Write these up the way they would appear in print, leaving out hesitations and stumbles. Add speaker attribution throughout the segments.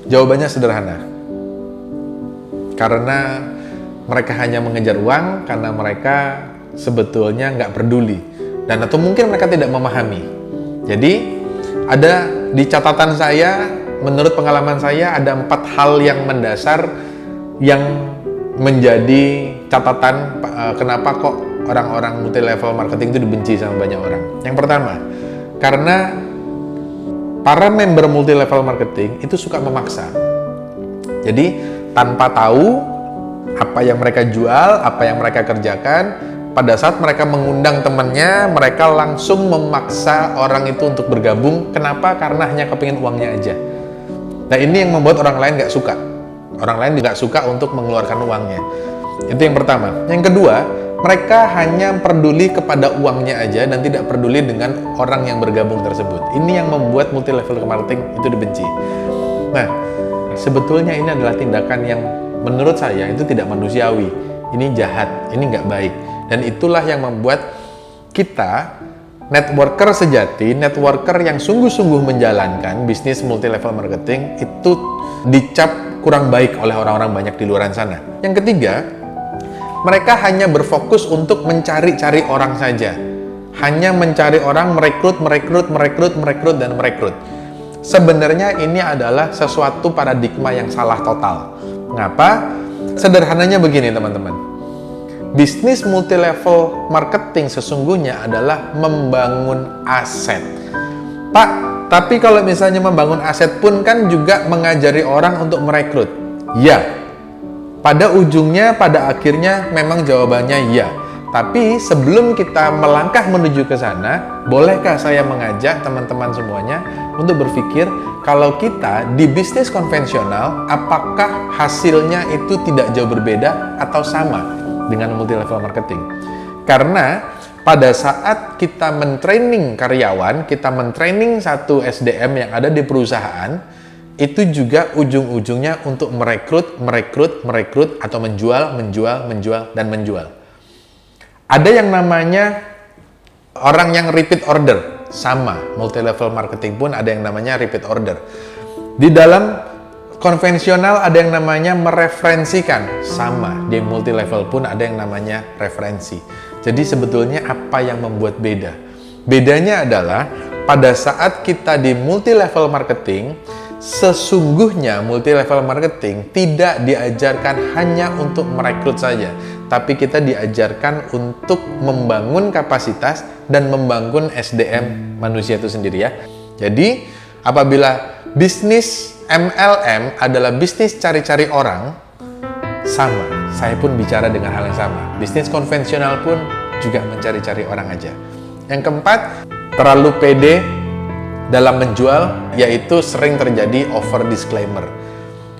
Speaker 1: Jawabannya sederhana. Karena mereka hanya mengejar uang, karena mereka sebetulnya nggak peduli. Dan atau mungkin mereka tidak memahami. Jadi, ada di catatan saya, menurut pengalaman saya, ada 4 hal yang mendasar yang menjadi catatan kenapa kok orang-orang multi level marketing itu dibenci sama banyak orang. Yang pertama, karena para member multi level marketing itu suka memaksa. Jadi tanpa tahu apa yang mereka jual, apa yang mereka kerjakan, pada saat mereka mengundang temannya, mereka langsung memaksa orang itu untuk bergabung. Kenapa? Karena hanya kepingin uangnya aja. Nah, ini yang membuat orang lain nggak suka. Orang lain nggak suka untuk mengeluarkan uangnya. Itu yang pertama. Yang kedua, mereka hanya peduli kepada uangnya aja dan tidak peduli dengan orang yang bergabung tersebut. Ini yang membuat multi level marketing itu dibenci. Nah, sebetulnya ini adalah tindakan yang menurut saya itu tidak manusiawi. Ini jahat, ini nggak baik. Dan itulah yang membuat kita networker sejati, networker yang sungguh-sungguh menjalankan bisnis multi level marketing itu dicap kurang baik oleh orang-orang banyak di luar sana. Yang ketiga, mereka hanya berfokus untuk mencari-cari orang saja. Hanya mencari orang, merekrut, dan merekrut. Sebenarnya ini adalah sesuatu paradigma yang salah total. Mengapa? Sederhananya begini, teman-teman. Bisnis multi level marketing sesungguhnya adalah membangun aset. Pak, tapi kalau misalnya membangun aset pun kan juga mengajari orang untuk merekrut. Ya, pada ujungnya, pada akhirnya memang jawabannya ya. Tapi sebelum kita melangkah menuju ke sana, bolehkah saya mengajak teman-teman semuanya untuk berpikir kalau kita di bisnis konvensional, apakah hasilnya itu tidak jauh berbeda atau sama dengan multi level marketing? Karena pada saat kita mentraining karyawan, kita mentraining satu SDM yang ada di perusahaan, itu juga ujung-ujungnya untuk merekrut, atau menjual, dan menjual. Ada yang namanya orang yang repeat order, sama. Multi level marketing pun ada yang namanya repeat order. Di dalam konvensional ada yang namanya mereferensikan, sama. Di multi level pun ada yang namanya referensi. Jadi sebetulnya apa yang membuat beda? Bedanya adalah pada saat kita di multi level marketing, sesungguhnya multi level marketing tidak diajarkan hanya untuk merekrut saja, tapi kita diajarkan untuk membangun kapasitas dan membangun SDM manusia itu sendiri ya. Jadi apabila bisnis MLM adalah bisnis cari-cari orang, sama, saya pun bicara dengan hal yang sama. Bisnis konvensional pun juga mencari-cari orang aja. Yang keempat, terlalu pede dalam menjual, yaitu sering terjadi over disclaimer.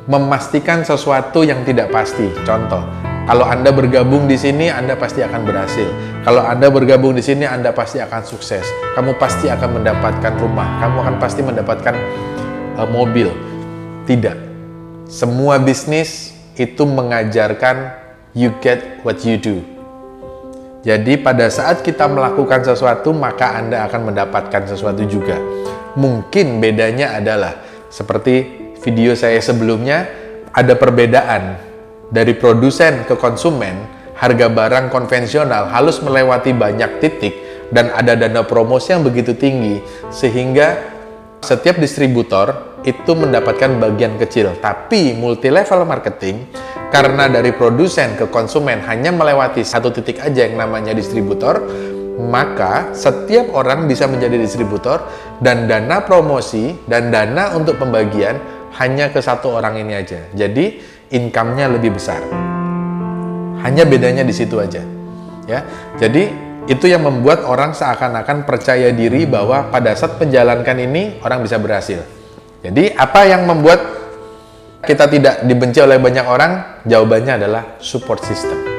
Speaker 1: Memastikan sesuatu yang tidak pasti. Contoh, kalau Anda bergabung di sini, Anda pasti akan berhasil. Kalau Anda bergabung di sini, Anda pasti akan sukses. Kamu pasti akan mendapatkan rumah. Kamu akan pasti mendapatkan mobil. Tidak. Semua bisnis itu mengajarkan you get what you do. Jadi pada saat kita melakukan sesuatu, maka Anda akan mendapatkan sesuatu juga. Mungkin bedanya adalah seperti video saya sebelumnya, ada perbedaan dari produsen ke konsumen. Harga barang konvensional harus melewati banyak titik dan ada dana promosi yang begitu tinggi sehingga setiap distributor itu mendapatkan bagian kecil. Tapi multi level marketing, karena dari produsen ke konsumen hanya melewati satu titik aja yang namanya distributor, maka setiap orang bisa menjadi distributor dan dana promosi dan dana untuk pembagian hanya ke satu orang ini aja. Jadi income-nya lebih besar. Hanya bedanya di situ aja. Ya. Jadi itu yang membuat orang seakan-akan percaya diri bahwa pada saat menjalankan ini orang bisa berhasil. Jadi apa yang membuat kita tidak dibenci oleh banyak orang? Jawabannya adalah support system.